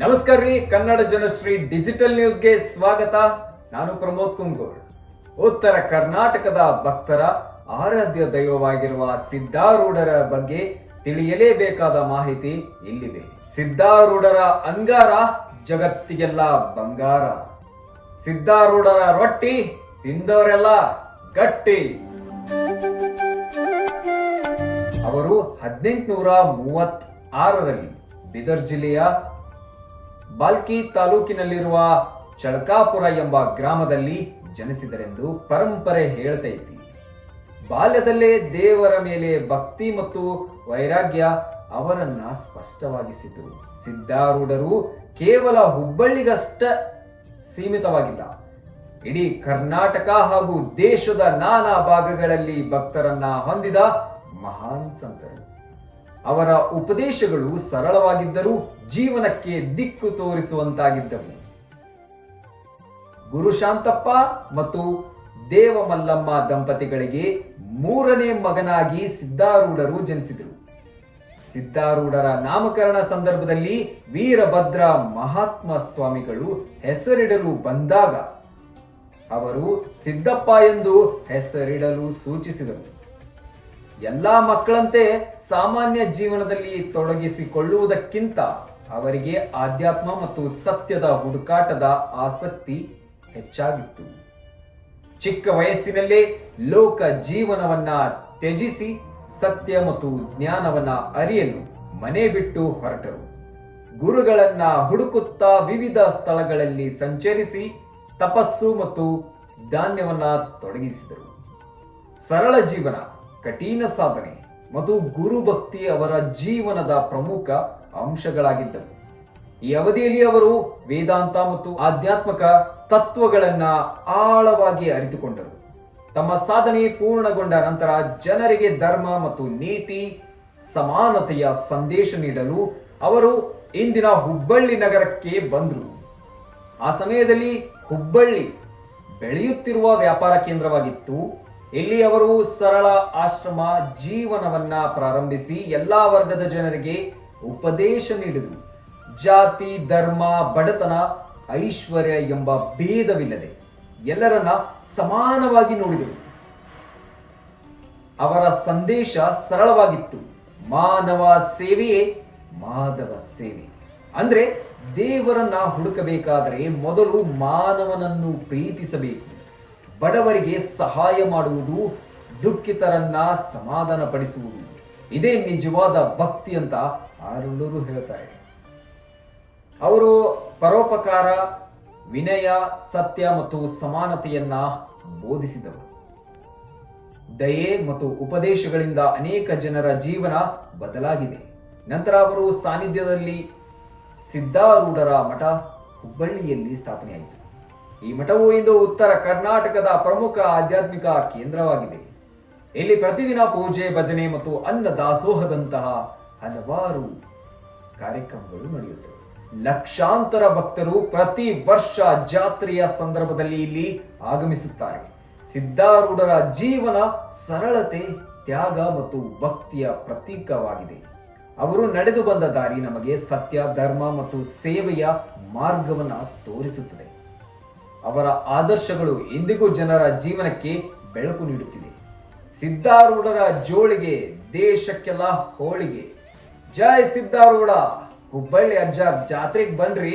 ನಮಸ್ಕಾರ ರೀ, ಕನ್ನಡ ಜನಶ್ರೀ ಡಿಜಿಟಲ್ ನ್ಯೂಸ್ಗೆ ಸ್ವಾಗತ. ನಾನು ಪ್ರಮೋದ್ ಕುಂಗೋಳ್. ಉತ್ತರ ಕರ್ನಾಟಕದ ಭಕ್ತರ ಆರಾಧ್ಯ ದೈವವಾಗಿರುವ ಸಿದ್ಧಾರೂಢರ ಬಗ್ಗೆ ತಿಳಿಯಲೇಬೇಕಾದ ಮಾಹಿತಿ ಇಲ್ಲಿವೆ. ಸಿದ್ಧಾರೂಢರ ಅಂಗಾರ ಜಗತ್ತಿಗೆಲ್ಲ ಬಂಗಾರ. ಸಿದ್ಧಾರೂಢರ ರೊಟ್ಟಿ ತಿಂದವರೆಲ್ಲ ಗಟ್ಟಿ. ಅವರು 1836ರಲ್ಲಿ ಬೀದರ್ ಜಿಲ್ಲೆಯ ಬಾಲ್ಕಿ ತಾಲೂಕಿನಲ್ಲಿರುವ ಚಳಕಾಪುರ ಎಂಬ ಗ್ರಾಮದಲ್ಲಿ ಜನಿಸಿದರೆಂದು ಪರಂಪರೆ ಹೇಳ್ತೈತಿ. ಬಾಲ್ಯದಲ್ಲೇ ದೇವರ ಮೇಲೆ ಭಕ್ತಿ ಮತ್ತು ವೈರಾಗ್ಯ ಅವರನ್ನ ಸ್ಪಷ್ಟವಾಗಿಸಿತು. ಸಿದ್ಧಾರೂಢರು ಕೇವಲ ಹುಬ್ಬಳ್ಳಿಗಷ್ಟ ಸೀಮಿತವಾಗಿಲ್ಲ, ಇಡೀ ಕರ್ನಾಟಕ ಹಾಗೂ ದೇಶದ ನಾನಾ ಭಾಗಗಳಲ್ಲಿ ಭಕ್ತರನ್ನ ಹೊಂದಿದ ಮಹಾನ್ ಸಂತರು. ಅವರ ಉಪದೇಶಗಳು ಸರಳವಾಗಿದ್ದರೂ ಜೀವನಕ್ಕೆ ದಿಕ್ಕು ತೋರಿಸುವಂತಾಗಿದ್ದವು. ಗುರು ಶಾಂತಪ್ಪ ಮತ್ತು ದೇವಮಲ್ಲಮ್ಮ ದಂಪತಿಗಳಿಗೆ 3ನೇ ಮಗನಾಗಿ ಸಿದ್ಧಾರೂಢರು ಜನಿಸಿದರು. ಸಿದ್ಧಾರೂಢರ ನಾಮಕರಣ ಸಂದರ್ಭದಲ್ಲಿ ವೀರಭದ್ರ ಮಹಾತ್ಮ ಸ್ವಾಮಿಗಳು ಹೆಸರಿಡಲು ಬಂದಾಗ ಅವರು ಸಿದ್ದಪ್ಪ ಎಂದು ಹೆಸರಿಡಲು ಸೂಚಿಸಿದರು. ಎಲ್ಲಾ ಮಕ್ಕಳಂತೆ ಸಾಮಾನ್ಯ ಜೀವನದಲ್ಲಿ ತೊಡಗಿಸಿಕೊಳ್ಳುವುದಕ್ಕಿಂತ ಅವರಿಗೆ ಆಧ್ಯಾತ್ಮ ಮತ್ತು ಸತ್ಯದ ಹುಡುಕಾಟದ ಆಸಕ್ತಿ ಹೆಚ್ಚಾಗಿತ್ತು. ಚಿಕ್ಕ ವಯಸ್ಸಿನಲ್ಲೇ ಲೋಕ ಜೀವನವನ್ನ ತ್ಯಜಿಸಿ ಸತ್ಯ ಮತ್ತು ಜ್ಞಾನವನ್ನ ಅರಿಯಲು ಮನೆ ಬಿಟ್ಟು ಹೊರಟರು. ಗುರುಗಳನ್ನ ಹುಡುಕುತ್ತಾ ವಿವಿಧ ಸ್ಥಳಗಳಲ್ಲಿ ಸಂಚರಿಸಿ ತಪಸ್ಸು ಮತ್ತು ಧ್ಯಾನವನ್ನ ತೊಡಗಿಸಿದರು. ಸರಳ ಜೀವನ, ಕಠಿಣ ಸಾಧನೆ ಮತ್ತು ಗುರುಭಕ್ತಿ ಅವರ ಜೀವನದ ಪ್ರಮುಖ ಅಂಶಗಳಾಗಿದ್ದವು. ಈ ಅವಧಿಯಲ್ಲಿ ಅವರು ವೇದಾಂತ ಮತ್ತು ಆಧ್ಯಾತ್ಮಿಕ ತತ್ವಗಳನ್ನ ಆಳವಾಗಿ ಅರಿತುಕೊಂಡರು. ತಮ್ಮ ಸಾಧನೆ ಪೂರ್ಣಗೊಂಡ ನಂತರ ಜನರಿಗೆ ಧರ್ಮ ಮತ್ತು ನೀತಿ ಸಮಾನತೆಯ ಸಂದೇಶ ನೀಡಲು ಅವರು ಇಂದಿನ ಹುಬ್ಬಳ್ಳಿ ನಗರಕ್ಕೆ ಬಂದರು. ಆ ಸಮಯದಲ್ಲಿ ಹುಬ್ಬಳ್ಳಿ ಬೆಳೆಯುತ್ತಿರುವ ವ್ಯಾಪಾರ ಕೇಂದ್ರವಾಗಿತ್ತು. ಇಲ್ಲಿ ಅವರು ಸರಳ ಆಶ್ರಮ ಜೀವನವನ್ನ ಪ್ರಾರಂಭಿಸಿ ಎಲ್ಲಾ ವರ್ಗದ ಜನರಿಗೆ ಉಪದೇಶ ನೀಡಿದರು. ಜಾತಿ, ಧರ್ಮ, ಬಡತನ, ಐಶ್ವರ್ಯ ಎಂಬ ಭೇದವಿಲ್ಲದೆ ಎಲ್ಲರನ್ನ ಸಮಾನವಾಗಿ ನೋಡಿದರು. ಅವರ ಸಂದೇಶ ಸರಳವಾಗಿತ್ತು. ಮಾನವ ಸೇವೆಯೇ ಮಾಧವ ಸೇವೆ. ಅಂದ್ರೆ ದೇವರನ್ನ ಹುಡುಕಬೇಕಾದರೆ ಮೊದಲು ಮಾನವನನ್ನು ಪ್ರೀತಿಸಬೇಕು. ಬಡವರಿಗೆ ಸಹಾಯ ಮಾಡುವುದು, ದುಃಖಿತರನ್ನ ಸಮಾಧಾನ ಪಡಿಸುವುದು, ಇದೇ ನಿಜವಾದ ಭಕ್ತಿ ಅಂತ ಆರುಳ್ಳರು ಹೇಳ್ತಾರೆ. ಅವರು ಪರೋಪಕಾರ, ವಿನಯ, ಸತ್ಯ ಮತ್ತು ಸಮಾನತೆಯನ್ನ ಬೋಧಿಸಿದರು. ದಯೆ ಮತ್ತು ಉಪದೇಶಗಳಿಂದ ಅನೇಕ ಜನರ ಜೀವನ ಬದಲಾಗಿದೆ. ನಂತರ ಅವರು ಸಾನ್ನಿಧ್ಯದಲ್ಲಿ ಸಿದ್ಧಾರೂಢರ ಮಠ ಹುಬ್ಬಳ್ಳಿಯಲ್ಲಿ ಸ್ಥಾಪನೆಯಾಯಿತು. ಈ ಮಠವು ಇಂದು ಉತ್ತರ ಕರ್ನಾಟಕದ ಪ್ರಮುಖ ಆಧ್ಯಾತ್ಮಿಕ ಕೇಂದ್ರವಾಗಿದೆ. ಇಲ್ಲಿ ಪ್ರತಿದಿನ ಪೂಜೆ, ಭಜನೆ ಮತ್ತು ಅನ್ನ ದಾಸೋಹದಂತಹ ಹಲವಾರು ಕಾರ್ಯಕ್ರಮಗಳು ನಡೆಯುತ್ತವೆ. ಲಕ್ಷಾಂತರ ಭಕ್ತರು ಪ್ರತಿ ವರ್ಷ ಜಾತ್ರೆಯ ಸಂದರ್ಭದಲ್ಲಿ ಇಲ್ಲಿ ಆಗಮಿಸುತ್ತಾರೆ. ಸಿದ್ಧಾರೂಢರ ಜೀವನ ಸರಳತೆ, ತ್ಯಾಗ ಮತ್ತು ಭಕ್ತಿಯ ಪ್ರತೀಕವಾಗಿದೆ. ಅವರು ನಡೆದು ಬಂದ ದಾರಿ ನಮಗೆ ಸತ್ಯ, ಧರ್ಮ ಮತ್ತು ಸೇವೆಯ ಮಾರ್ಗವನ್ನು ತೋರಿಸುತ್ತದೆ. ಅವರ ಆದರ್ಶಗಳು ಇಂದಿಗೂ ಜನರ ಜೀವನಕ್ಕೆ ಬೆಳಕು ನೀಡುತ್ತಿದೆ. ಸಿದ್ಧಾರೂಢರ ಜೋಳಿಗೆ ದೇಶಕ್ಕೆಲ್ಲ ಹೋಳಿಗೆ. ಜೈ ಸಿದ್ಧಾರೂಢ. ಹುಬ್ಬಳ್ಳಿ ಅಜ್ಜ ಜಾತ್ರೆಗೆ ಬನ್ರಿ.